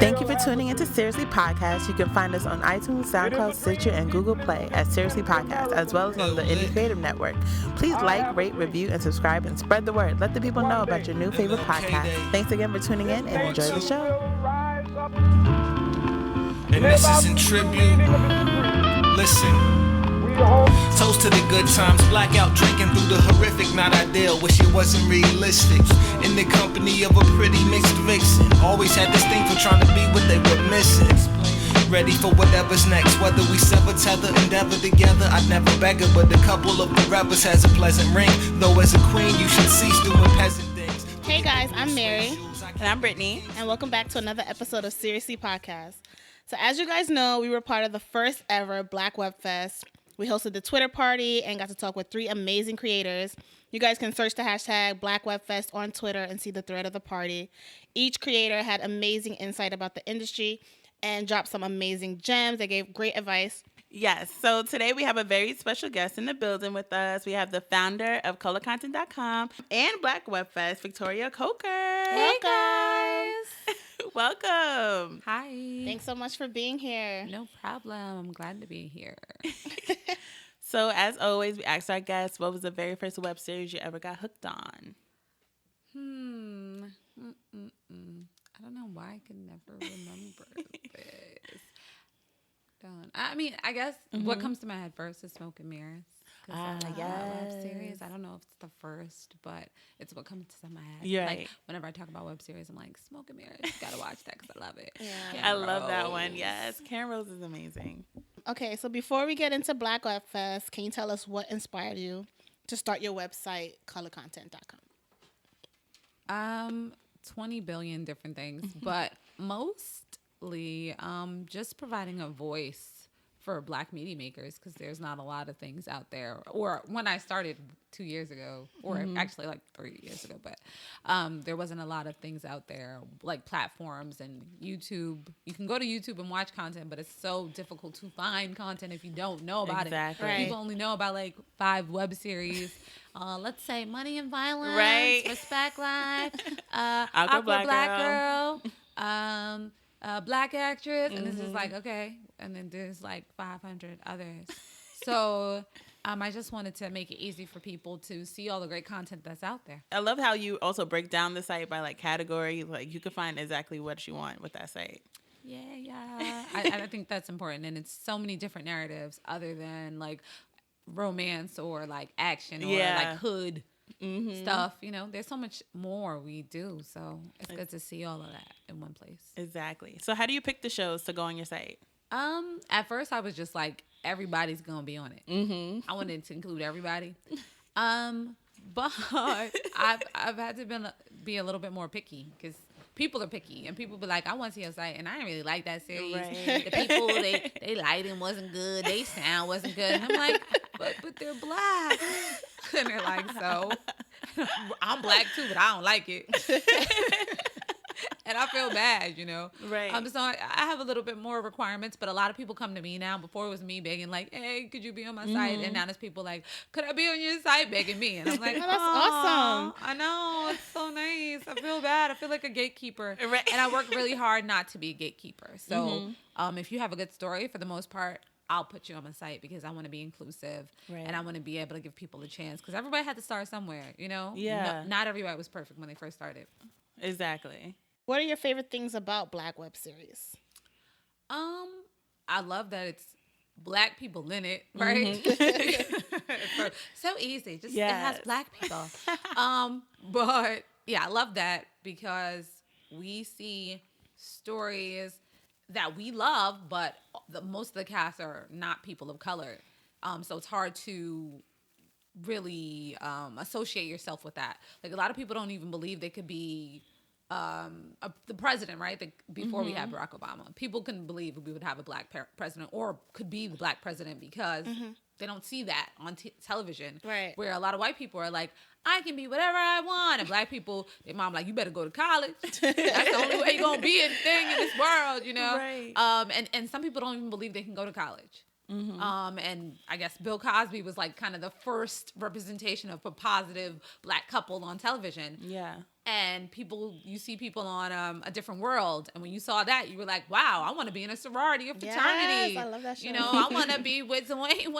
Thank you for tuning into Seriously Podcast. You can find us on iTunes, SoundCloud, Stitcher, and Google Play at Seriously Podcast, as well as on the Indie Creative Network. Please like, rate, review, and subscribe, and spread the word. Let the people know about your new favorite podcast. Thanks again for tuning in, and enjoy the show. And this is in tribute. Listen. Toast to the good times, blackout drinking through the horrific, not ideal, wish it wasn't realistic. In the company of a pretty mixed vixen, always had this thing for trying to be what they were missing. Ready for whatever's next, whether we sever, tether, endeavor together. I'd never beg her, but a couple of forevers has a pleasant ring. Though as a queen, you should cease doing peasant things. Hey guys, I'm Mary. And I'm Brittany. And welcome back to another episode of Seriously Podcast. So as you guys know, we were part of the first ever Black Web Fest. We hosted the Twitter party and got to talk with 3 amazing creators. You guys can search the hashtag BlackWebFest on Twitter and see the thread of the party. Each creator had amazing insight about the industry and dropped some amazing gems. They gave great advice. Yes, so today we have a very special guest in the building with us. We have the founder of colorcontent.com and Black Web Fest, Victoria Coker. Hey guys. Welcome. Hi. Thanks so much for being here. No problem. I'm glad to be here. So as always, we asked our guests, what was the very first web series you ever got hooked on? I don't know why I can never remember this. I mean, I guess what comes to my head first is Smoke and Mirrors. Yes. Web series. I don't know if it's the first, but it's what comes to my head. You're like right. Whenever I talk about web series, I'm like, Smoke and Mirrors. You gotta watch that because I love it. Yeah. I love that one. Yes, Karen Rose is amazing. Okay, so before we get into Black Web Fest, can you tell us what inspired you to start your website, colorcontent.com? 20 billion different things, but mostly just providing a voice for Black media makers, because there's not a lot of things out there. Or when I started 2 years ago, or actually like 3 years ago, but there wasn't a lot of things out there, like platforms and YouTube. You can go to YouTube and watch content, but it's so difficult to find content if you don't know about it. Right. People only know about like 5 web series. Let's say Money and Violence, Right. Respect Life, Aqua Black Girl, Black Actress, and it's just like, okay, and then there's like 500 others. So I just wanted to make it easy for people to see all the great content that's out there. I love how you also break down the site by like category. Like you can find exactly what you want with that site. Yeah. I think that's important, and it's so many different narratives other than like romance or like action or like hood stuff. You know, there's so much more we do, so it's good to see all of that in one place. Exactly. So how do you pick the shows to go on your site? At first I was just like, everybody's gonna be on it. I wanted to include everybody. But I've had to be a little bit more picky, because people are picky, and people be like, I want to see your site, and I didn't really like that series. Right. The people, they lighting wasn't good, they sound wasn't good, and I'm like, but they're Black, and they're like, so I'm Black too, but I don't like it. And I feel bad, you know. Right. So I have a little bit more requirements, but a lot of people come to me now. Before it was me begging, like, hey, could you be on my site? And now there's people like, could I be on your site, begging me? And I'm like, Oh, that's awesome. I know, it's so nice. I feel bad. I feel like a gatekeeper. Right. And I work really hard not to be a gatekeeper. So if you have a good story, for the most part, I'll put you on my site, because I want to be inclusive, and I want to be able to give people a chance, because everybody had to start somewhere, you know? Yeah. Not everybody was perfect when they first started. Exactly. What are your favorite things about Black Web Series? I love that it's Black people in it, right? So easy. Just It has Black people. But yeah, I love that, because we see stories that we love, but most of the cast are not people of color. So it's hard to really associate yourself with that. Like, a lot of people don't even believe they could be the president, right? Before we had Barack Obama, people couldn't believe we would have a Black president, or could be the Black president, because they don't see that on television. Right. Where a lot of white people are like, I can be whatever I want, and Black people, their mom like, you better go to college. That's the only way you're gonna be a thing in this world, you know. Right. And some people don't even believe they can go to college. And I guess Bill Cosby was like kind of the first representation of a positive Black couple on television. Yeah. and you see people on A Different World, and when you saw that, you were like, wow, I want to be in a sorority or fraternity. Yes, I love that show. You know, I want to be with Wayne,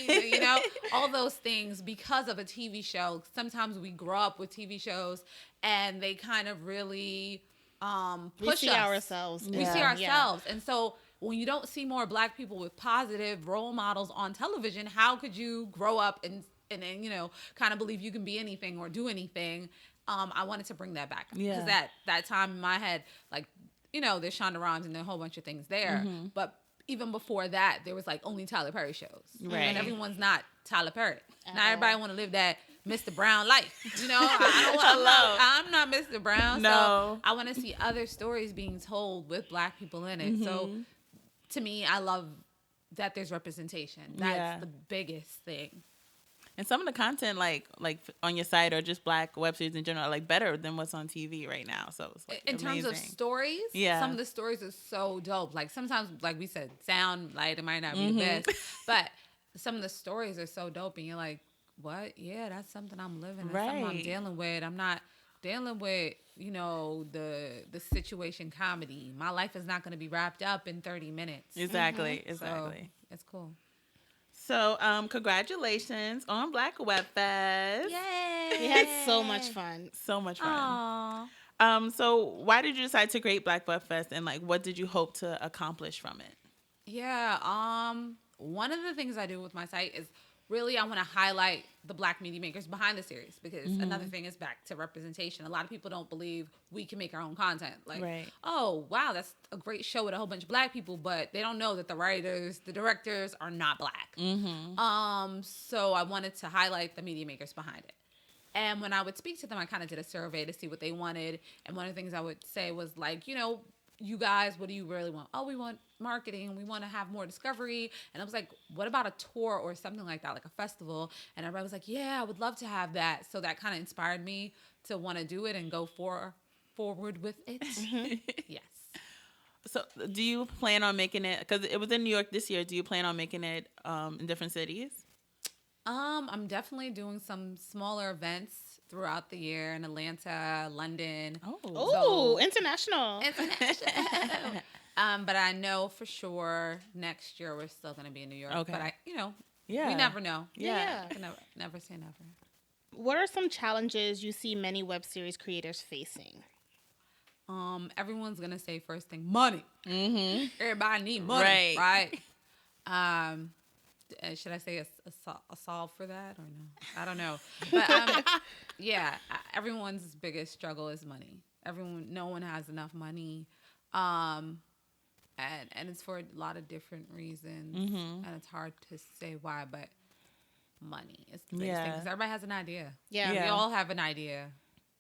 you know, all those things because of a TV show. Sometimes we grow up with TV shows, and they kind of really push us. Ourselves. We see ourselves. And so when you don't see more Black people with positive role models on television, how could you grow up and you know, kind of believe you can be anything or do anything? I wanted to bring that back because that time in my head, like, you know, there's Shonda Rhimes and a whole bunch of things there, but even before that, there was like only Tyler Perry shows, right? And everyone's not Tyler Perry. Now everybody want to live that Mr. Brown life, you know. I'm not Mr. Brown. No, so I want to see other stories being told with Black people in it. So to me, I love that there's representation. That's the biggest thing. And some of the content, like on your site or just Black web series in general, are like better than what's on TV right now. So it's like in terms of stories, some of the stories are so dope. Like sometimes, like we said, sound like it might not be the best, but some of the stories are so dope, and you're like, what? Yeah, that's something I'm living. That's something I'm dealing with. I'm not dealing with, you know, the situation comedy. My life is not going to be wrapped up in 30 minutes. Exactly. So it's cool. So, congratulations on Black Web Fest. Yay! We had so much fun. So much fun. So why did you decide to create Black Web Fest, and like, what did you hope to accomplish from it? Yeah. One of the things I do with my site is really I want to highlight the Black media makers behind the series, because another thing is back to representation. A lot of people don't believe we can make our own content. Like, oh, wow, that's a great show with a whole bunch of Black people, but they don't know that the writers, the directors are not Black. So I wanted to highlight the media makers behind it. And when I would speak to them, I kind of did a survey to see what they wanted. And one of the things I would say was like, you know, you guys, what do you really want? Oh, we want marketing. We want to have more discovery. And I was like, what about a tour or something like that, like a festival? And everybody was like, yeah, I would love to have that. So that kind of inspired me to want to do it and go forward with it. Yes. So do you plan on making it, because it was in New York this year, do you plan on making it in different cities? I'm definitely doing some smaller events throughout the year in Atlanta, London. Oh, international. But I know for sure next year we're still going to be in New York. Okay. But we never know. Yeah. I can never say never. What are some challenges you see many web series creators facing? Everyone's going to say first thing, money. Everybody need money, right? Should I say a solve for that or no? I don't know. But yeah, everyone's biggest struggle is money. No one has enough money. And it's for a lot of different reasons. And it's hard to say why, but money is the biggest thing. Because everybody has an idea. Yeah. We all have an idea.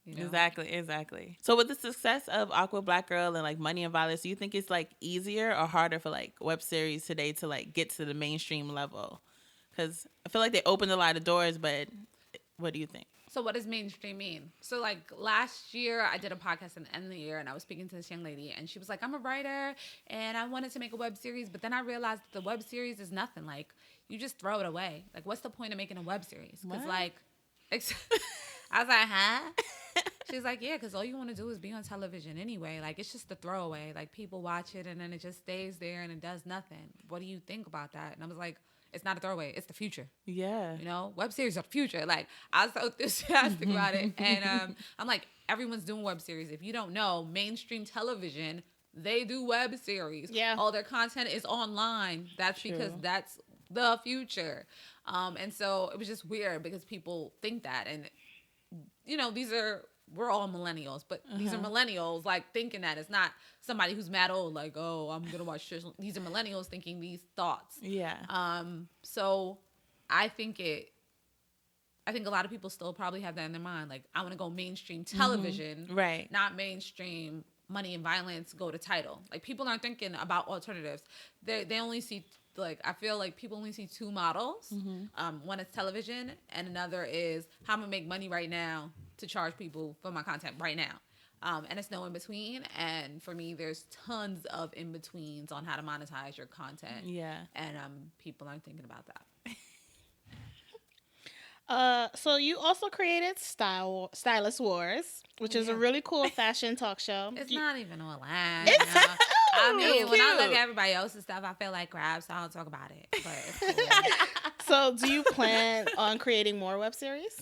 You know? Exactly. So with the success of Awkward Black Girl and like Money and Violence, do you think it's like easier or harder for like web series today to like get to the mainstream level? Because I feel like they opened a lot of doors, but what do you think? So what does mainstream mean? So like last year I did a podcast at the end of the year and I was speaking to this young lady and she was like, I'm a writer and I wanted to make a web series, but then I realized the web series is nothing. Like you just throw it away. Like what's the point of making a web series? Because like, I was like, huh? She's like, yeah, because all you want to do is be on television anyway. Like, it's just a throwaway. Like, people watch it, and then it just stays there, and it does nothing. What do you think about that? And I was like, it's not a throwaway. It's the future. Yeah. You know, web series are the future. Like, I was so enthusiastic about it. And I'm like, everyone's doing web series. If you don't know, mainstream television, they do web series. Yeah. All their content is online. That's because that's the future. And so it was just weird because people think that. And, you know, we're all millennials, but these are millennials like thinking that it's not somebody who's mad old, like, oh, I'm going to watch this. These are millennials thinking these thoughts. Yeah. So I think a lot of people still probably have that in their mind. Like, I want to go mainstream television, right? Not mainstream Money and Violence, go to title. Like, people aren't thinking about alternatives. They only see, like, I feel like people only see two models. One is television and another is how I'm going to make money right now to charge people for my content right now. And it's no in between. And for me, there's tons of in betweens on how to monetize your content. Yeah. And people aren't thinking about that. So you also created Stylist Wars, which is a really cool fashion talk show. It's not even all that. It's I mean, when I look cute. at everybody else's stuff, I feel like crap, so I don't talk about it. But it's cool. So do you plan on creating more web series?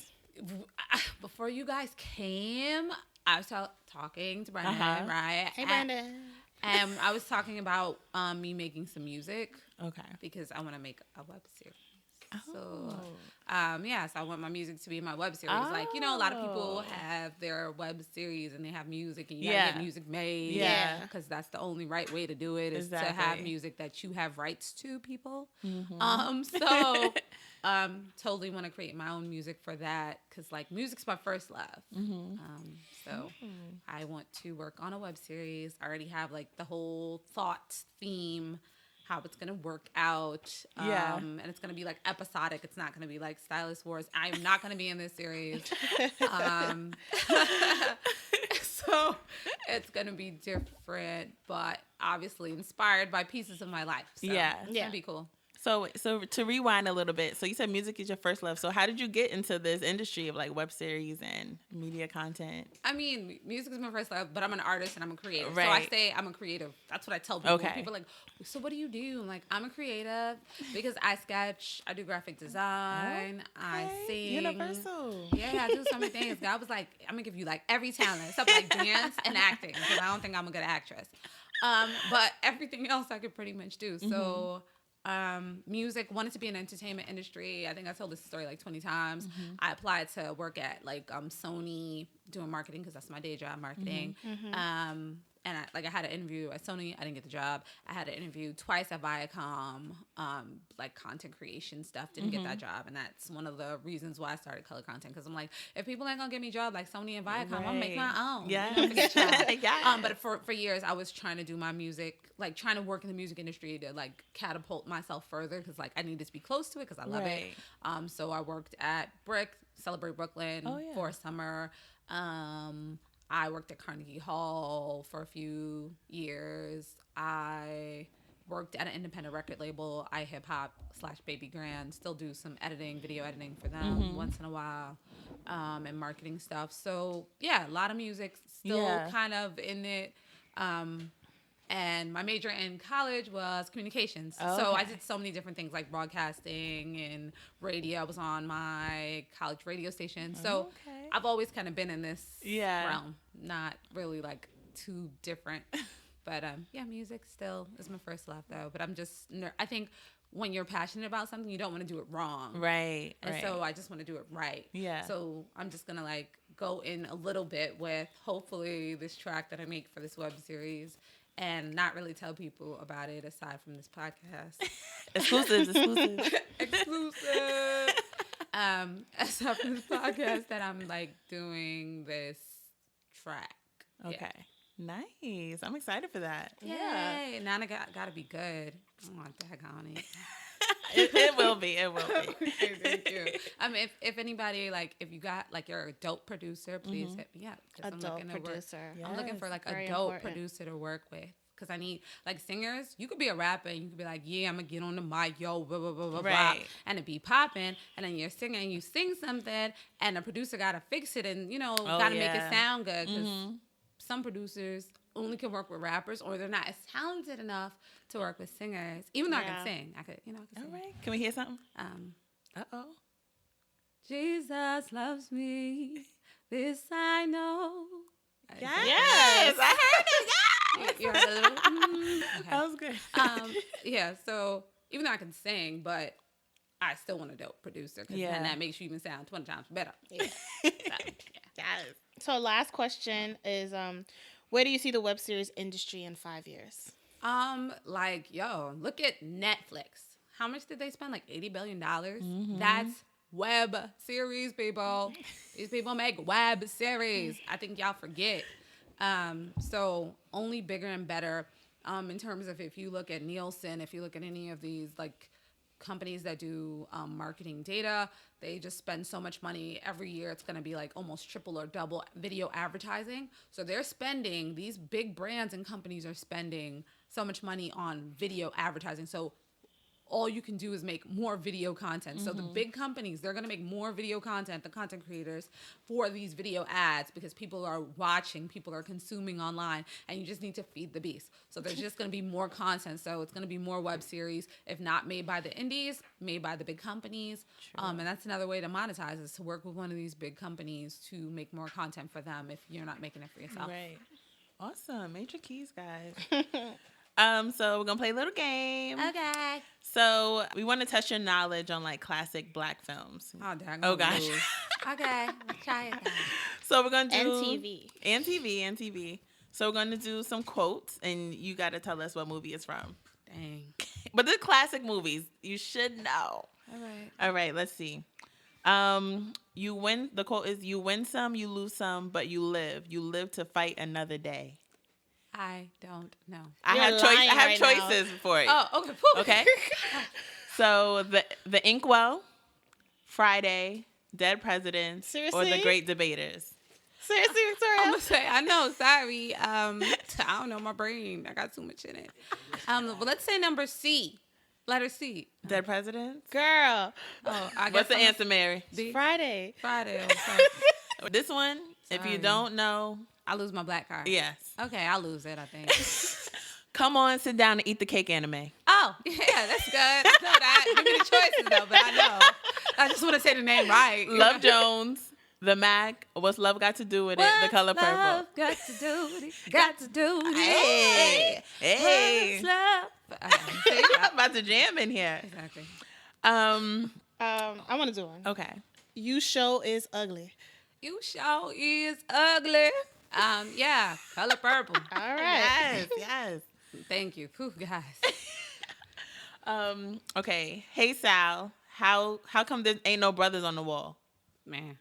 Before you guys came, I was talking to Brandon, right? Hey, Brandon. And I was talking about me making some music. Okay. Because I want to make a web series. Oh. So, so I want my music to be in my web series. Like, you know, a lot of people have their web series and they have music and you gotta get music made. Yeah. Because that's the only right way to do it is to have music that you have rights to, people. So, totally want to create my own music for that because, like, music's my first love. I want to work on a web series. I already have, like, the whole thought theme, how it's gonna work out, and it's gonna be like episodic. It's not gonna be like Stylist Wars. I'm not gonna be in this series, so it's gonna be different, but obviously inspired by pieces of my life. So it's gonna be cool. So to rewind a little bit, so you said music is your first love. So how did you get into this industry of like web series and media content? I mean, music is my first love, but I'm an artist and I'm a creative. Right. So I say I'm a creative. That's what I tell people. Okay. People are like, so what do you do? I'm like, I'm a creative because I sketch, I do graphic design, I sing. Universal. Yeah, I do so many things. God was like, I'm gonna give you like every talent except like dance and acting because I don't think I'm a good actress. But everything else I could pretty much do. So. Music, wanted to be in the entertainment industry. I think I told this story like 20 times. I applied to work at like Sony doing marketing because that's my day job, marketing. And I had an interview at Sony. I didn't get the job. I had an interview twice at Viacom, like content creation stuff. Didn't get that job. And that's one of the reasons why I started color content. Because I'm like, if people ain't going to give me a job like Sony and Viacom, I'm going to make my own. Yeah. But for years, I was trying to do my music, like trying to work in the music industry to like catapult myself further. Because like I needed to be close to it because I love it. So I worked at Brick, Celebrate Brooklyn for a summer. I worked at Carnegie Hall for a few years. I worked at an independent record label, iHipHop/Baby Grand. Still do some editing, video editing for them once in a while, and marketing stuff. So yeah, a lot of music, still kind of in it. And my major in college was communications. So I did so many different things like broadcasting and radio. I was on my college radio station. So I've always kind of been in this realm. Not really like too different. But music still is my first love though. But I think when you're passionate about something, you don't want to do it wrong. Right. And so I just want to do it right. Yeah. So I'm just going to like go in a little bit with hopefully this track that I make for this web series. And not really tell people about it aside from this podcast. Exclusive. Aside from this podcast that I'm like doing this track. Okay. Nice. I'm excited for that. Yay. Now I gotta be good. Oh, daggone it. It will be. It will be. Thank you. If anybody, like, if you got, like, you're a dope producer, please hit me up. A dope producer. I'm looking for, like, a dope producer to work with. Because I need, like, singers, you could be a rapper and you could be like, yeah, I'm going to get on the mic, yo, blah, blah, blah, blah, blah. And it be popping. And then you're singing and you sing something and the producer got to fix it and, you know, got to make it sound good. Because some producers only can work with rappers or they're not as talented enough to work with singers. Even though I can sing. I could sing. All right. Can we hear something? Uh-oh. Jesus loves me. This I know. Yes. I heard it. You heard a little, okay. That was good. Yeah, so even though I can sing, but I still want a dope producer because then that makes you even sound 20 times better. Yeah. So last question is, where do you see the web series industry in 5 years? Look at Netflix. How much did they spend? Like $80 billion? That's web series, people. These people make web series. I think y'all forget. So only bigger and better. In terms of if you look at Nielsen, if you look at any of these like companies that do marketing data, they just spend so much money every year. It's going to be like almost triple or double video advertising. So they're spending, these big brands and companies are spending so much money on video advertising. So all you can do is make more video content. So the big companies, they're going to make more video content, the content creators, for these video ads because people are watching, people are consuming online, and you just need to feed the beast. So there's just going to be more content. So it's going to be more web series, if not made by the indies, made by the big companies. And that's another way to monetize, is to work with one of these big companies to make more content for them if you're not making it for yourself. Right. Awesome. Major keys, guys. So we're going to play a little game. Okay. So we want to test your knowledge on like classic Black films. Oh, gosh. Okay. Let's try it then. So we're going to do... And TV. So we're going to do some quotes, and you got to tell us what movie it's from. Dang. But they're classic movies. You should know. All right, let's see. You win. The quote is, you win some, you lose some, but you live. You live to fight another day. I don't know. I have choices for it. Oh, okay. Okay. So the Inkwell, Friday, Dead Presidents, or The Great Debaters. Seriously, Victoria? I'm gonna say I know. Sorry. I don't know, my brain. I got too much in it. But let's say number C. Letter C. Dead Presidents. Girl. Oh, I guess. What's the answer, Mary? D? Friday. Okay. This one, if you don't know, I lose my black card. yes. Okay, I'll lose it, I think. Come on, sit down and eat the cake anime. Oh, yeah, that's good. I know that. Give me the choices, though, but I know. I just want to say the name right. Love Jones, The Mac, What's Love Got to Do With It, The Color Purple. Love got to do with it. Got to do with Hey. it. What's love? I'm about to jam in here. Exactly. I want to do one. Okay. You show is ugly. You show is ugly. Yeah, Color Purple. All right. Yes. Thank you. Whew, guys. Okay. Hey, Sal. How come there ain't no brothers on the wall? Man.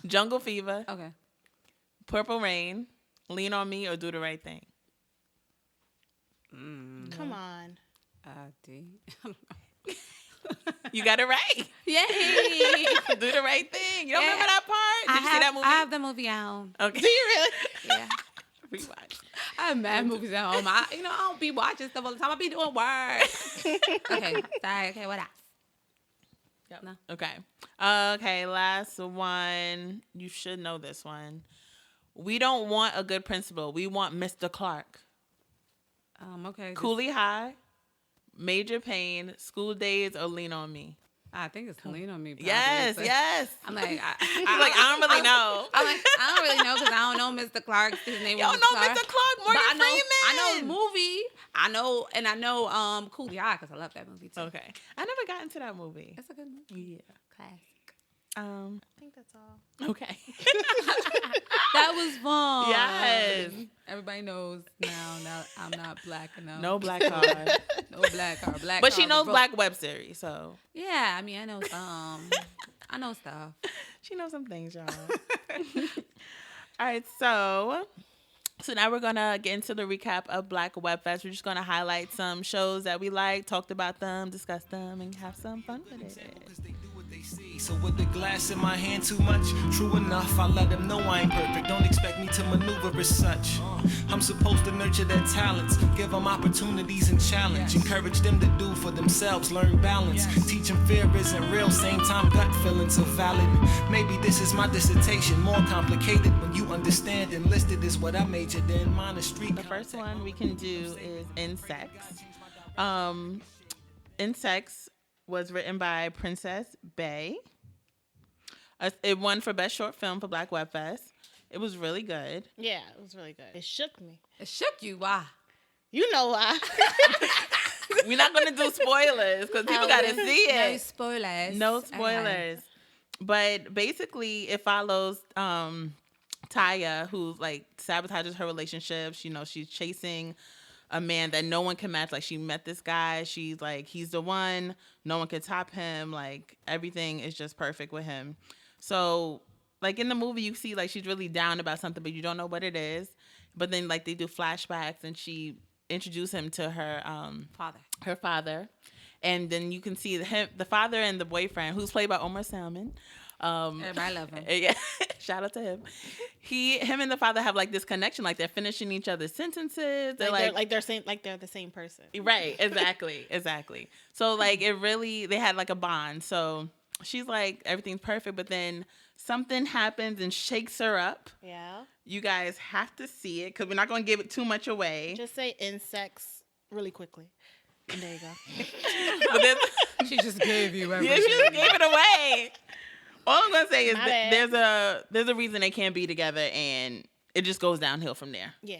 Jungle Fever, Okay. Purple Rain, Lean on Me, or Do the Right Thing? Come on. D. You got it right. Yay! Do the right thing. You don't remember that part? Did you see that movie? I have the movie at home. Okay. Do you really? Yeah. Rewatch. I have mad movies at home. I don't be watching stuff all the time. I be doing work. Okay. Sorry. Okay. What else? Yep. No. Okay. Okay, last one. You should know this one. We don't want a good principal. We want Mr. Clark. Okay. Cooley High, Major Payne, School Days, or Lean on Me? I think it's Lean on Me. Probably. Yes. I'm like, I don't really know. I'm like, I don't really know because I don't know Mr. Clark. His name You was don't know Clark. Mr. Clark, Morgan Freeman. I know the movie. I know Cooley High because I love that movie too. Okay. I never got into that movie. That's a good movie. Yeah. Classic. I think that's all. Okay. That was fun. Yes. Everybody knows now I'm not black enough. No black card. No black card. Black But card she knows broke. black web series, so. Yeah, I mean, I know I know stuff. She knows some things, y'all. All right, so now we're going to get into the recap of Black Web Fest. We're just going to highlight some shows that we like, talked about them, discussed them, and have some fun with it. So with the glass in my hand too much, true enough, I let them know I ain't perfect. Don't expect me to maneuver as such. I'm supposed to nurture their talents, give them opportunities and challenge. Encourage them to do for themselves, learn balance. Teach them fear isn't real, same time gut feelings are valid. Maybe this is my dissertation, more complicated when you understand. Enlisted is what I majored in, mine is street. The first one we can do is Insects. Insects was written by Princess Bay. It won for Best Short Film for Black Web Fest. It was really good. Yeah, it was really good. It shook me. It shook you. Why? You know why. We're not going to do spoilers because people got to see No it. spoilers. No spoilers. Okay. But basically, it follows Taya, who like sabotages her relationships. You know, she's chasing a man that no one can match. Like, she met this guy. She's like, he's the one. No one can top him. Like, everything is just perfect with him. So, like, in the movie, you see, like, she's really down about something, but you don't know what it is. But then, like, they do flashbacks, and she introduced him to her father. And then you can see the father and the boyfriend, who's played by Omar Salmon, Everybody love him. Yeah, shout out to him. Him and the father have like this connection, like they're finishing each other's sentences. They're they're the same person. Right, exactly. So like they had like a bond. So she's like, everything's perfect, but then something happens and shakes her up. Yeah. You guys have to see it because we're not going to give it too much away. Just say insects really quickly. And there you go. But then, She just gave you everything. yeah, she just gave it away. All I'm going to say is there's a reason they can't be together, and it just goes downhill from there. Yeah.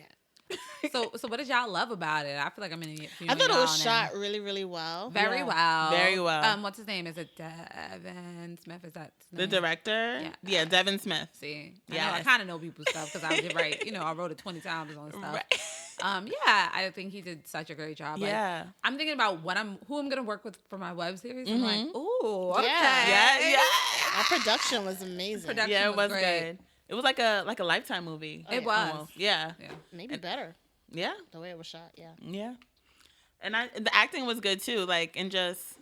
So what did y'all love about it? I feel like I'm in a I thought it was shot really, really well. Very well. Very well. What's his name? Is it Devin Smith? Is that his The name? director? Yeah, Devin Smith. See, Yes. I kind of know people's stuff because I did right. I wrote it 20 times on stuff. Right. Yeah, I think he did such a great job. Yeah. Like, I'm thinking about who I'm gonna work with for my web series. I'm like, ooh, okay. Yeah. Our production was amazing. Production It was great. good. It was like a Lifetime movie. It was. Almost. Yeah. Maybe better. Yeah. The way it was shot, yeah. Yeah. And the acting was good too, like, and just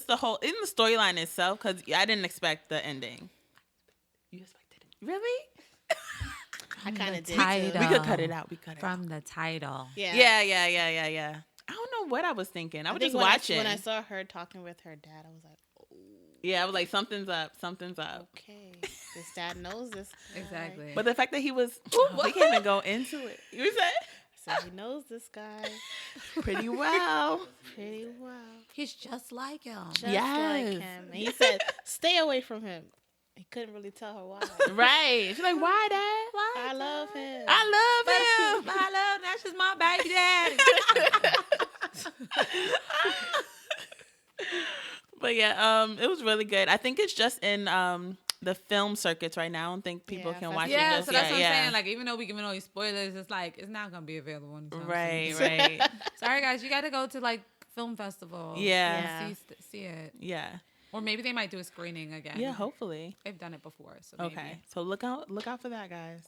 the whole, even the storyline itself, because I didn't expect the ending. You expected it? Really? I kind of did. title. We could cut it out. From the title. Yeah. Yeah. I don't know what I was thinking. I was just watching. When I saw her talking with her dad, I was like, oh, yeah, I was like, something's up. okay. This dad knows this guy. Exactly. But the fact that he was, we can't even go into it. You said? So he knows this guy Pretty well. pretty well. He's just like him. Just like Yes. him. And he said, stay away from him. He couldn't really tell her why. Right. She's like, why, Dad? I love him. I love him. I love. That's just my baby daddy. But yeah, it was really good. I think it's just in the film circuits right now. I don't think people Yeah, can watch it. Yeah, just so that's yet. what I'm Yeah. saying. Like, even though we giving all these spoilers, it's like it's not gonna be available anytime soon. Right. Sorry, guys, you got to go to like film festivals. Yeah. and see it. Yeah. Or maybe they might do a screening again. Yeah, hopefully. They've done it before, so maybe. Okay. So look out for that, guys.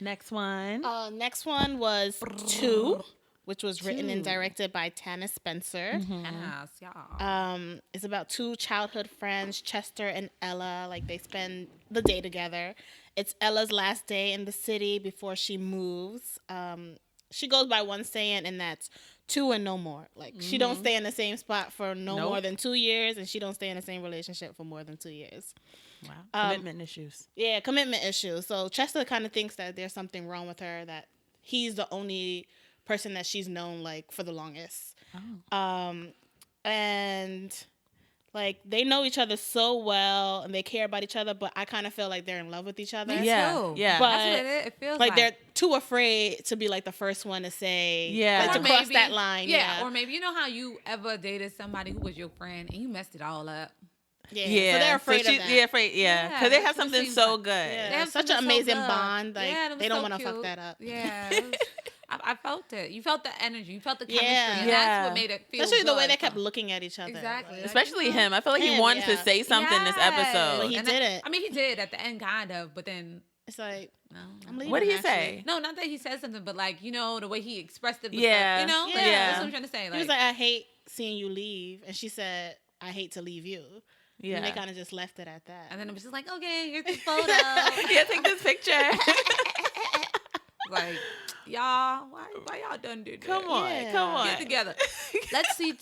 Next one. Next one was Two, which was written and directed by Tana Spencer. Yes, y'all. It's about two childhood friends, Chester and Ella. Like, they spend the day together. It's Ella's last day in the city before she moves. She goes by one saying, and that's 2 and no more. Like, she don't stay in the same spot for more than 2 years, and she don't stay in the same relationship for more than 2 years. Wow. Commitment issues. Yeah, commitment issues. So Chester kind of thinks that there's something wrong with her, that he's the only person that she's known, like, for the longest. And like, they know each other so well and they care about each other, but I kind of feel like they're in love with each other. Yeah. Yeah. But That's what it feels like they're too afraid to be like the first one to say, Yeah. like, Or to cross maybe- that line. Or maybe you know how you ever dated somebody who was your friend and you messed it all up. Yeah. Yeah. So they're afraid of that. Yeah, afraid. Yeah. Because they have that's what it something seems so like. good. Yeah. They have Such an something so amazing good. bond. Like, Yeah, it was they don't so want to fuck cute. that up. Yeah. it was- I felt it. You felt the energy. You felt the chemistry. Yeah. And Yeah. that's what made it feel Especially the way good. they kept looking at each other. Exactly. Like, Especially him. I feel like he Him, wanted to yeah. say something this episode. But he And didn't. I mean, he did at the end, kind of, but then it's like, no. I'm leaving. What did he actually. say? No, not that he said something, but like, the way he expressed it. Was Yeah. like, you know, like, Yeah. that's what I'm trying to say. He was like, I hate seeing you leave. And she said, I hate to leave you. Yeah. And they kind of just left it at that. and then it was just like, okay, here's the photo. Yeah, take this picture. Like, y'all, why y'all done did that? Come on. Yeah. Come on. Get together. Let's see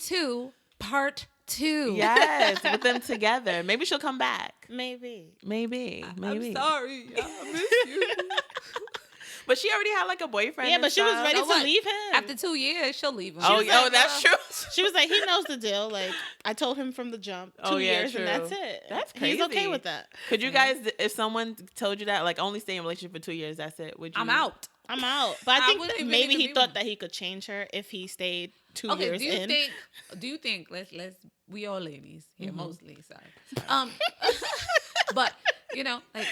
part 2. Yes, with them together. Maybe she'll come back. Maybe. Maybe. I'm sorry. I miss you. But she already had like a boyfriend. Yeah, and but she was stuff. ready So to what? leave him. After 2 years, she'll leave him. Oh, was like, that's true. She was like, he knows the deal. Like, I told him from the jump. 2 years, true. and that's it. That's He's okay crazy. with that. Could you guys, if someone told you that, like, only stay in a relationship for 2 years, that's it? Would you? I'm out. I'm out. But I think wouldn't that even maybe even he leave thought him. that he could change her if he stayed 2 Okay, years in. do you think let's we all ladies here mostly, sorry. But like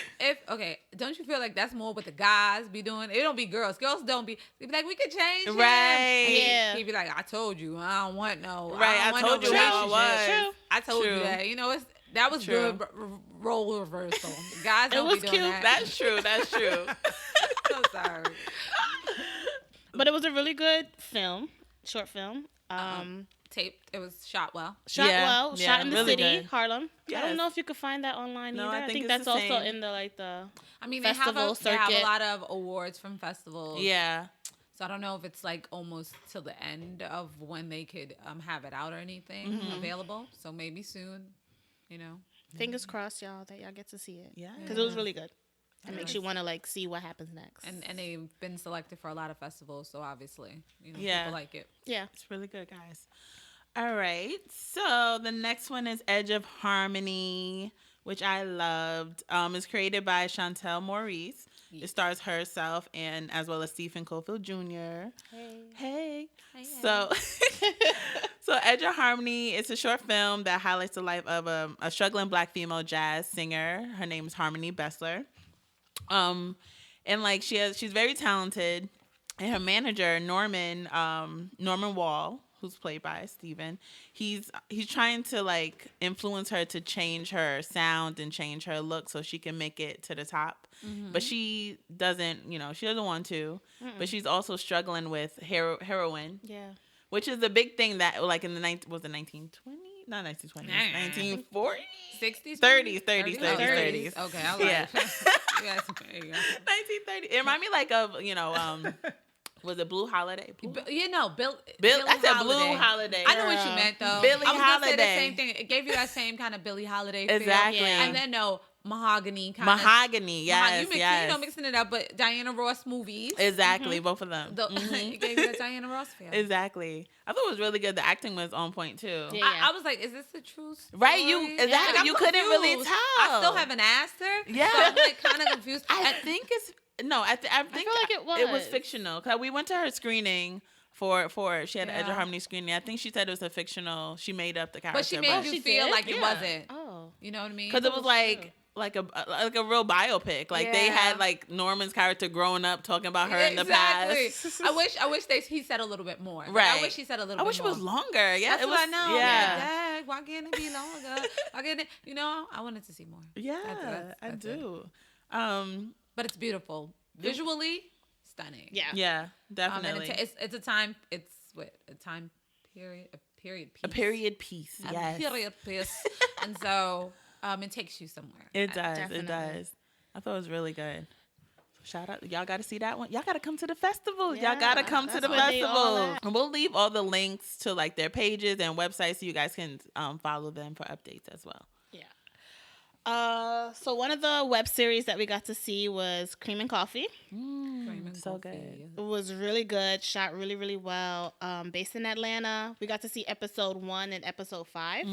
don't you feel like that's more what the guys be doing? It don't be girls. Girls don't be they be like, we could change him. Right. And Yeah. he'd be like, I told you, I don't want no. Right, I don't want told no you how it relationship. was. I told True. you that. That was True. good role reversal. Guys don't was be doing cute. that. That's true. That's true. So sorry. But it was a really good film, short film. taped. It was shot well. Shot in the really city, good. Harlem. Yes. I don't know if you could find that online No, either. I think that's it's the also same. in the the. I mean, festival they have a circuit. lot of awards from festivals. Yeah. So I don't know if it's like almost till the end of when they could have it out or anything available. So maybe soon, you know. Fingers crossed, y'all, that y'all get to see it. Yeah. Because it was really good. It makes you want to like see what happens next. And they've been selected for a lot of festivals, so obviously, you know, Yeah. people like it. Yeah. It's really good, guys. All right. So the next one is Edge of Harmony, which I loved. It's created by Chantel Maurice. It stars herself and as well as Stephen Colfield Jr. Hey. So, so Edge of Harmony, it's a short film that highlights the life of a struggling Black female jazz singer. Her name is Harmony Bessler. And like she's very talented, and her manager Norman Wall, who's played by Steven, he's trying to like influence her to change her sound and change her look so she can make it to the top. But she doesn't want to. But she's also struggling with heroin. Yeah. Which is the big thing that like in the 1920s? Not 1920s. 1940s? 60s? 30s. Okay, I like Yeah. Yes, there you go. 1930. It reminded me like of, was it Blue Holiday? Billy I said Holiday. Blue Holiday. I know what you meant though. Billie I was gonna say the Holiday. same thing. It gave you that same kind of Billie Holiday feel. Exactly. Yeah. And then mahogany kind Mahogany, of. yes, yes. Mixing it up, but Diana Ross movies. Exactly, both of them. It gave you that Diana Ross feel. Exactly. I thought it was really good. The acting was on point too. Yeah. I was like, is this the truth? Right, exactly. I'm You couldn't really confused. tell. I still haven't asked her. Yeah. So I'm like kind of confused. I think it's I think feel like it was fictional. Cause we went to her screening for she had an Edge of Yeah. Harmony screening. I think she said it was a fictional. She made up the character, But she made you she feel did? like it Yeah. wasn't. Oh. You know what I mean? because it was like a real biopic. Like they Yeah. had like Norman's character growing up talking about her in the past. I wish he said a little bit more. Like, Right. I wish he said a little I bit wish it more. was longer. Yeah, That's it was. what I know. Yeah, Dad, why can't it be longer? Why can't it? I wanted to see more. yeah, I That's it. do. But it's beautiful. Visually stunning. Yeah. Yeah, And definitely. it's a time. It's a time period. A period piece. A period piece. A Yes, period piece. And so it takes you somewhere. it does. Definitely. It does. I thought it was really good. Shout out. Y'all got to see that one. Y'all got to come to the festival. Y'all got to come to the that's where they all festival. at. And we'll leave all the links to like their pages and websites so you guys can follow them for updates as well. Yeah. So one of the web series that we got to see was Cream and Coffee. Cream and So coffee. good. It was really good, shot really, really well. Based in Atlanta. We got to see episode 1 and episode 5.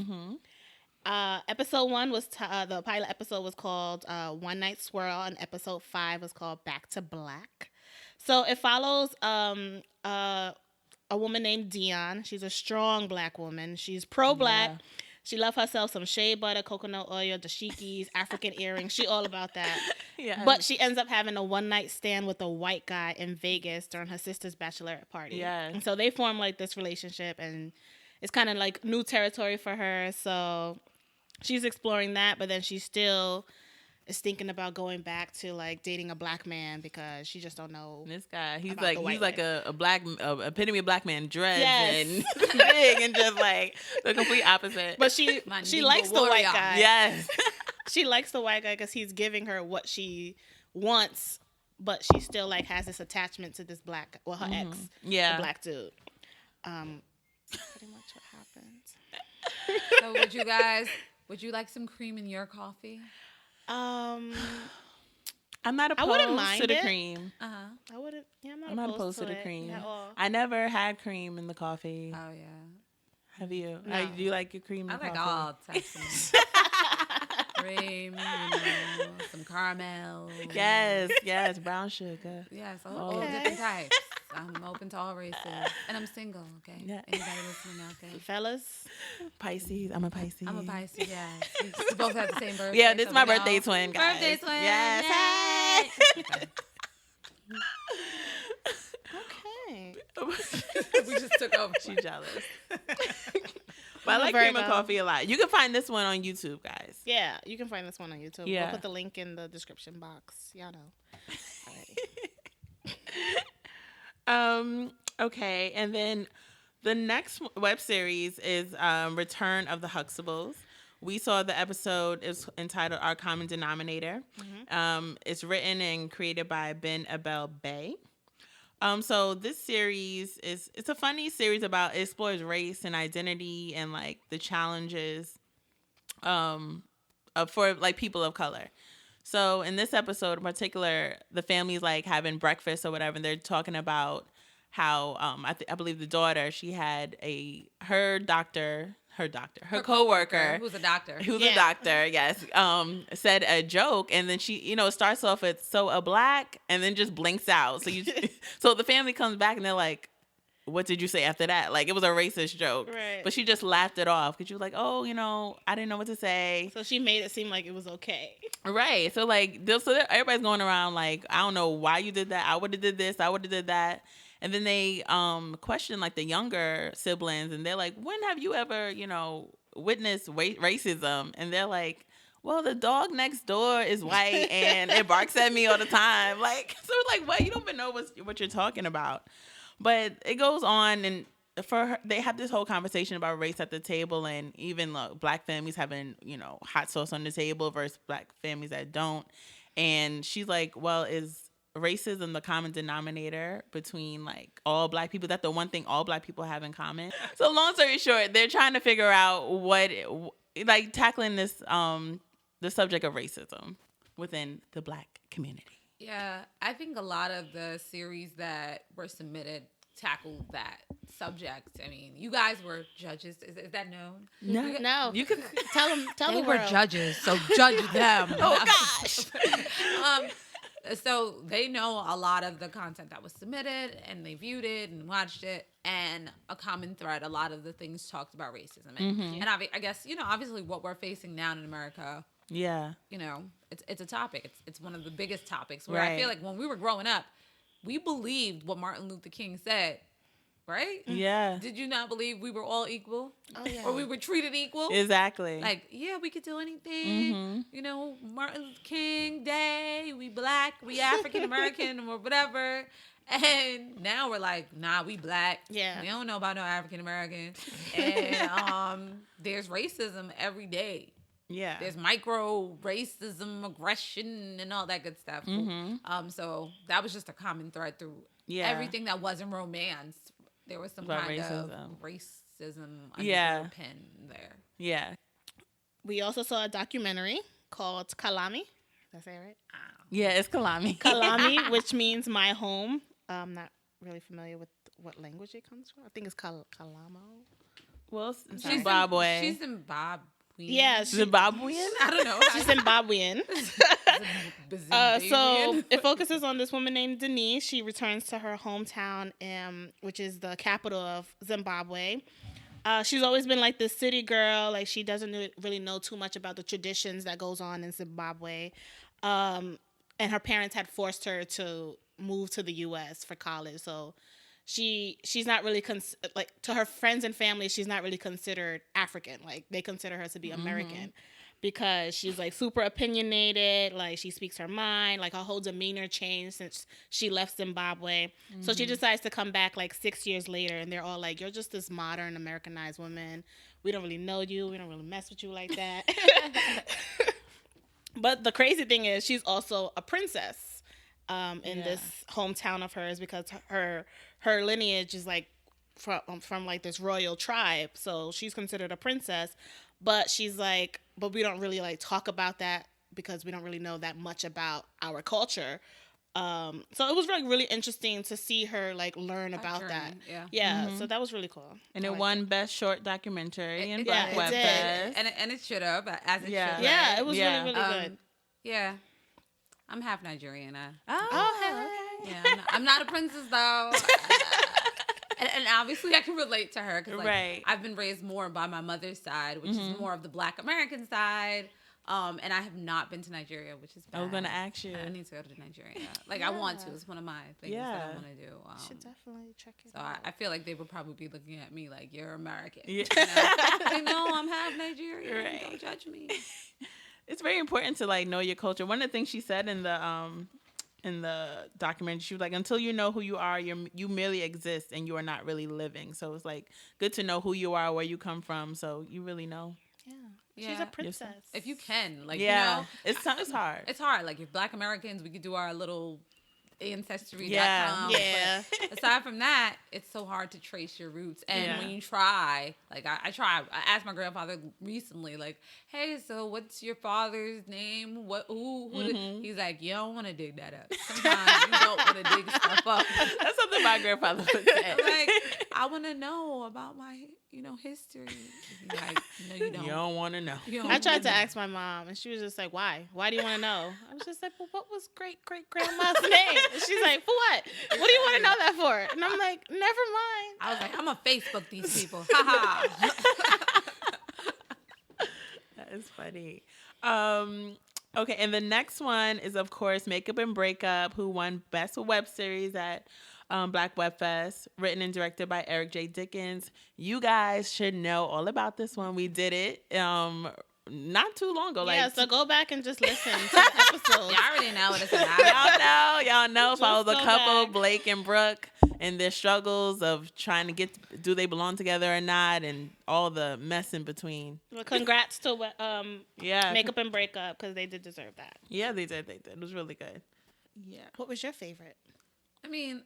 Episode 1 was the pilot episode was called One Night Swirl, and episode 5 was called Back to Black. So it follows a woman named Dion. She's a strong Black woman. She's pro-Black. Yeah. She loves herself some shea butter, coconut oil, dashikis, African earrings. She all about that. Yeah. But she ends up having a one-night stand with a white guy in Vegas during her sister's bachelorette party. Yes. And so they form like this relationship, and it's kind of like new territory for her. So she's exploring that, but then she still is thinking about going back to like dating a Black man because she just don't know. This guy, he's about like the white a black epitome of Black man, dreads Yes. and big and just like the complete opposite. But she Mandingo likes the white warrior. guy. yes, She likes the white guy because he's giving her what she wants, but she still like has this attachment to this black, well, her ex, yeah. the Black dude. Pretty much what happens. So would you like some cream in your coffee? I'm not I wouldn't opposed mind to the it. cream. I wouldn't. Yeah, I'm not opposed to the it cream. at all. I never had cream in the coffee. Oh yeah. Have you? No. Do you like your cream in I like coffee? all types of cream, some caramel. Yes, brown sugar. Yes, all different types. I'm open to all races, and I'm single. Okay, Yeah. anybody listening out there? Fellas, Pisces. I'm a Pisces. I'm a Pisces. Yes, we both have the same birthday. Yeah, this is so my we know. birthday twin, guys. Birthday twin. Yes. Yay. okay. We just took over. She's jealous. But I I'm a like cream and Virgo. coffee a lot. You can find this one on YouTube, guys. Yeah, you can find this one on YouTube. Yeah. We'll put the link in the description box. Y'all know. Okay, and then The next web series is Return of the Huxtables. We saw the episode is entitled Our Common Denominator. It's written and created by Ben Abel Bay. So this series it's a funny series about it explores race and identity and like the challenges for like people of color. So in this episode in particular, the family's like having breakfast or whatever, and they're talking about how I believe the daughter, she had her coworker who's a doctor, yes, said a joke, and then she, starts off with "so a black," and then just blinks out. So so the family comes back and they're like, "What did you say after that?" Like it was a racist joke, right? But she just laughed it off because she was like, "Oh, I didn't know what to say." So she made it seem like it was okay, right? So like, everybody's going around like, "I don't know why you did that. I would have did this. I would have did that." And then they question like the younger siblings, and they're like, "When have you ever, witnessed racism?" And they're like, "Well, the dog next door is white and it barks at me all the time." Like, so like, what? You don't even know what you're talking about. But it goes on, and for her, they have this whole conversation about race at the table, and even black families having hot sauce on the table versus black families that don't. And she's like, "Well, is racism the common denominator between like all black people? That's the one thing all black people have in common." So long story short, they're trying to figure out like tackling this the subject of racism within the black community. Yeah, I think a lot of the series that were submitted tackled that subject. I mean, you guys were judges. Is that known? No. You can tell them. They were judges, so judge them. Oh gosh. So they know a lot of the content that was submitted, and they viewed it and watched it, and a common thread, a lot of the things talked about racism. And I guess, obviously what we're facing now in America, it's a topic. It's one of the biggest topics where I feel like when we were growing up, we believed what Martin Luther King said. Right? Yeah. Did you not believe we were all equal? Oh, yeah. Or we were treated equal? Exactly. Like, yeah, we could do anything. Martin Luther King Day, we black, we African American, or whatever. And now we're like, nah, we black. Yeah. We don't know about no African American. And there's racism every day. Yeah. There's micro racism, aggression, and all that good stuff. So that was just a common thread through everything that wasn't romance. There was some kind of racism underpin there. Yeah. We also saw a documentary called Kalami. Did I say it right? Yeah, it's Kalami. Kalami, which means my home. I'm not really familiar with what language it comes from. I think it's Kalamo. Well, Zimbabwe. She's Zimbabwe. Yeah, Zimbabwean? I don't know. She's Zimbabwean. So it focuses on this woman named Denise. She returns to her hometown, which is the capital of Zimbabwe. She's always been like this city girl. Like she doesn't really know too much about the traditions that goes on in Zimbabwe. And her parents had forced her to move to the U.S. for college. So she's not really to her friends and family, she's not really considered African. Like they consider her to be American because she's like super opinionated. Like she speaks her mind. Like her whole demeanor changed since she left Zimbabwe. So she decides to come back like 6 years later, and they're all like, "You're just this modern Americanized woman. We don't really know you. We don't really mess with you like that." But the crazy thing is, she's also a princess in this hometown of hers because her lineage is like from like this royal tribe. So she's considered a princess, but she's like, but we don't really like talk about that because we don't really know that much about our culture. So it was like really interesting to see her like learn about that. Yeah. So that was really cool. And it won Best Short Documentary in Black Web Fest. And it should have, as it should have. Yeah, it was really, really good. Yeah. I'm half Nigerian. Oh, yeah. I'm not a princess though. And obviously I can relate to her because I've been raised more by my mother's side, which is more of the Black American side. And I have not been to Nigeria, which is bad. I was going to ask you. I need to go to Nigeria. Like, I want to. It's one of my things that I want to do. You should definitely check it out. So I feel like they would probably be looking at me like, you're American. Yeah. They know I'm half Nigerian. Right. Don't judge me. It's very important to, like, know your culture. One of the things she said in the in the documentary. She was like, until you know who you are, you merely exist and you are not really living. So it's like good to know who you are, where you come from, so you really know. Yeah. She's a princess. If you can, like, yeah, you know, it's hard. It's hard. Like, if Black Americans, we could do our little ancestry.com. Yeah. But aside from that, it's so hard to trace your roots. And when you try, like I asked my grandfather recently, like, hey, so what's your father's name? Who he's like, you don't want to dig that up. Sometimes you don't want to dig stuff up. That's something my grandfather would say. Like, I want to know about my, history. He's like, no, you don't. You don't want to know. I tried to ask my mom, and she was just like, why? Why do you want to know? I was just like, well, what was great-great-grandma's name? And she's like, for what? What do you want to know that for? And I'm like, never mind. I was like, I'm going to Facebook these people. Ha ha. That is funny. Okay, and the next one is, of course, Makeup and Breakup, who won Best Web Series at Black Web Fest, written and directed by Eric J. Dickens. You guys should know all about this one. We did it not too long ago. So go back and just listen to the episode. Y'all already know what it's about. Y'all know. Follow the couple, back. Blake and Brooke, and their struggles of trying to do they belong together or not, and all the mess in between. Well, congrats to Makeup and Breakup, because they did deserve that. Yeah, they did. It was really good. Yeah. What was your favorite? I mean,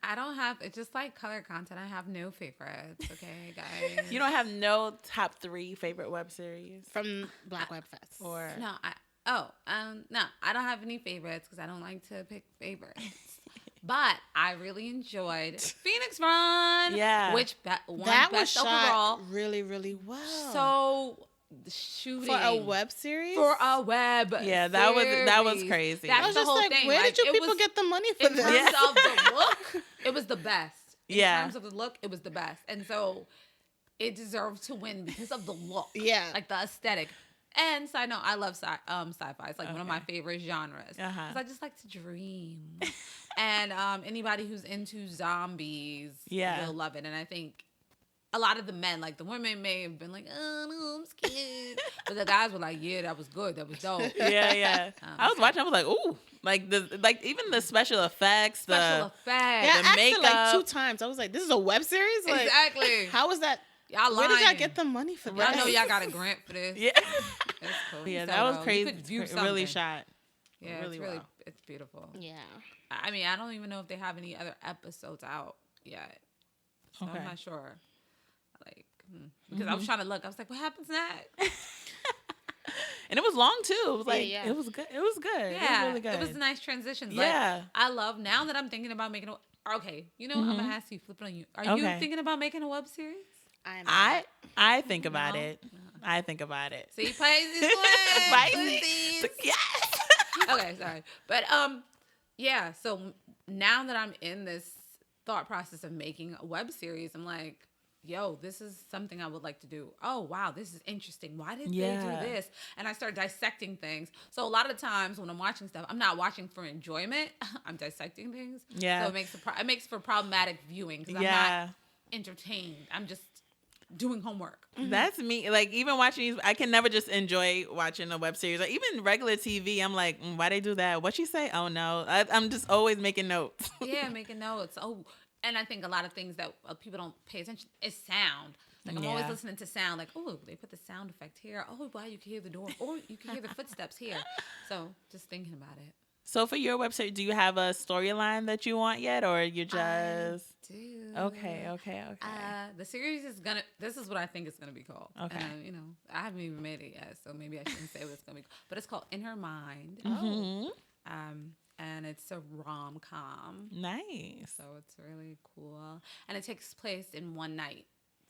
I don't have, it's just like color content. I have no favorites, okay, guys? You don't have no top 3 favorite web series? From Black Web Fest? Or No, I don't have any favorites because I don't like to pick favorites. But I really enjoyed Phoenix Run. Yeah. Which won that best was overall. shot really, really well. So the shooting for a web series. Yeah, that was crazy. I was the just whole like, thing. where Like, did you people get the money for in this? terms of the look, it was the best. In Yeah. terms of the look, it was the best, and so it deserved to win because of the look. Yeah. Like the aesthetic. And side note, I love sci-fi. It's like one of my favorite genres. Because I just like to dream. And anybody who's into zombies will love it. And I think a lot of the men, like the women may have been like, oh, no, I'm scared. But the guys were like, yeah, that was good. That was dope. Yeah. I was watching. I was like, ooh. Like even the special effects. Yeah, the I asked makeup. it like 2 times. I was like, this is a web series? Like, exactly. How was that? Y'all lying. Where did y'all get the money for that? I know y'all got a grant for this. Yeah. That's cool. Yeah, So, that was you crazy. could view Really something. shot. Yeah, really it's really well. it's beautiful. Yeah. I mean, I don't even know if they have any other episodes out yet. So I'm not sure. Like, because I was trying to look. I was like, what happens next? And it was long too. It was like Yeah. it was good. It was good. Yeah, it was really good. It was a nice transition. Yeah. Like, I love, now that I'm thinking about making I'm going to ask you, flip it on you. Are you thinking about making a web series? I think about it. I think about it. See, Pisces Pisces. Yes. Okay, sorry. But yeah, so now that I'm in this thought process of making a web series, I'm like, yo, this is something I would like to do. Oh, wow, this is interesting. Why did they do this? And I start dissecting things. So a lot of times when I'm watching stuff, I'm not watching for enjoyment. I'm dissecting things. Yeah. So it makes for problematic viewing because I'm not entertained. I'm just doing homework. That's me. Like, even watching these, I can never just enjoy watching a web series. Like, even regular TV, I'm like, why they do that? What'd she say? Oh, no. I'm just always making notes. Yeah, making notes. Oh, and I think a lot of things that people don't pay attention is sound. Like, I'm always listening to sound. Like, oh, they put the sound effect here. Oh, wow, you can hear the door. Or you can hear the footsteps here. So just thinking about it. So for your website, do you have a storyline that you want yet, or you just? I do. Okay. The series is this is what I think it's gonna be called. Okay. I haven't even made it yet, so maybe I shouldn't say what it's gonna be called. But it's called In Her Mind. Mm-hmm. And it's a rom-com. Nice. So it's really cool. And it takes place in one night.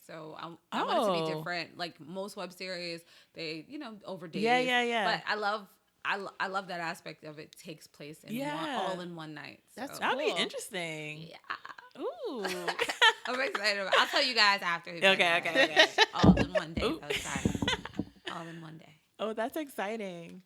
So I want it to be different. Like most web series, they, over days. Yeah. But I love that aspect of it takes place in all in one night. So. That'll be interesting. Yeah. Ooh. I'm excited about it. I'll tell you guys after. Okay. All in one day. All in one day. Oh, that's exciting.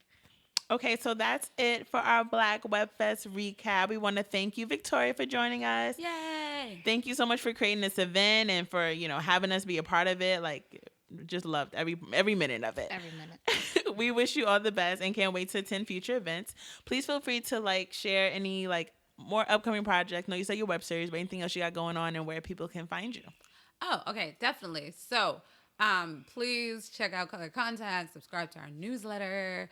Okay, so that's it for our Black Web Fest recap. We want to thank you, Victoria, for joining us. Yay! Thank you so much for creating this event and for, having us be a part of it. Like, just loved every minute of it. Every minute. We wish you all the best and can't wait to attend future events. Please feel free to like share any like more upcoming projects. No, you said your web series, but anything else you got going on and where people can find you. Oh, okay, definitely. So, please check out Color Content, subscribe to our newsletter.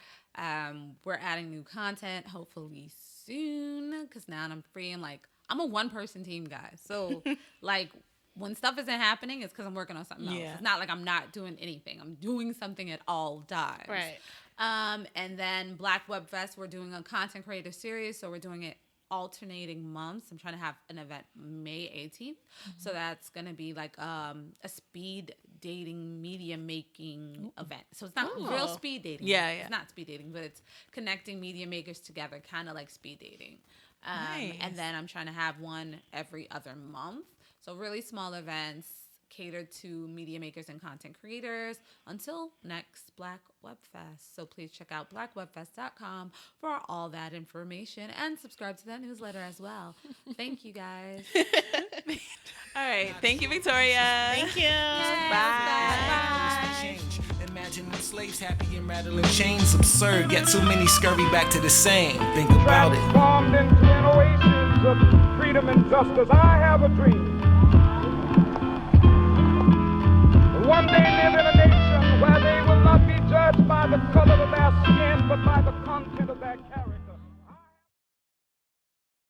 We're adding new content hopefully soon because now I'm free and like I'm a one-person team, guys. So, like when stuff isn't happening, it's because I'm working on something else. It's not like I'm not doing anything. I'm doing something at all times. Right. And then Black Web Fest, we're doing a content creator series, so we're doing it alternating months. I'm trying to have an event May 18th. So that's going to be like a speed dating media making event. So it's not real speed dating. Yeah. It's not speed dating, but it's connecting media makers together, kind of like speed dating. Nice. And then I'm trying to have one every other month. So really small events catered to media makers and content creators until next Black Web Fest. So please check out blackwebfest.com for all that information and subscribe to that newsletter as well. Thank you, guys. All right. Thank you, Victoria. Thank you. Bye. Imagine the slaves happy and rattling chains. Absurd, yet too many scurry back to the same. Think about it. Transformed into an oasis of freedom and justice. I have a dream. One day live in a nation where they will not be judged by the color of their skin, but by the content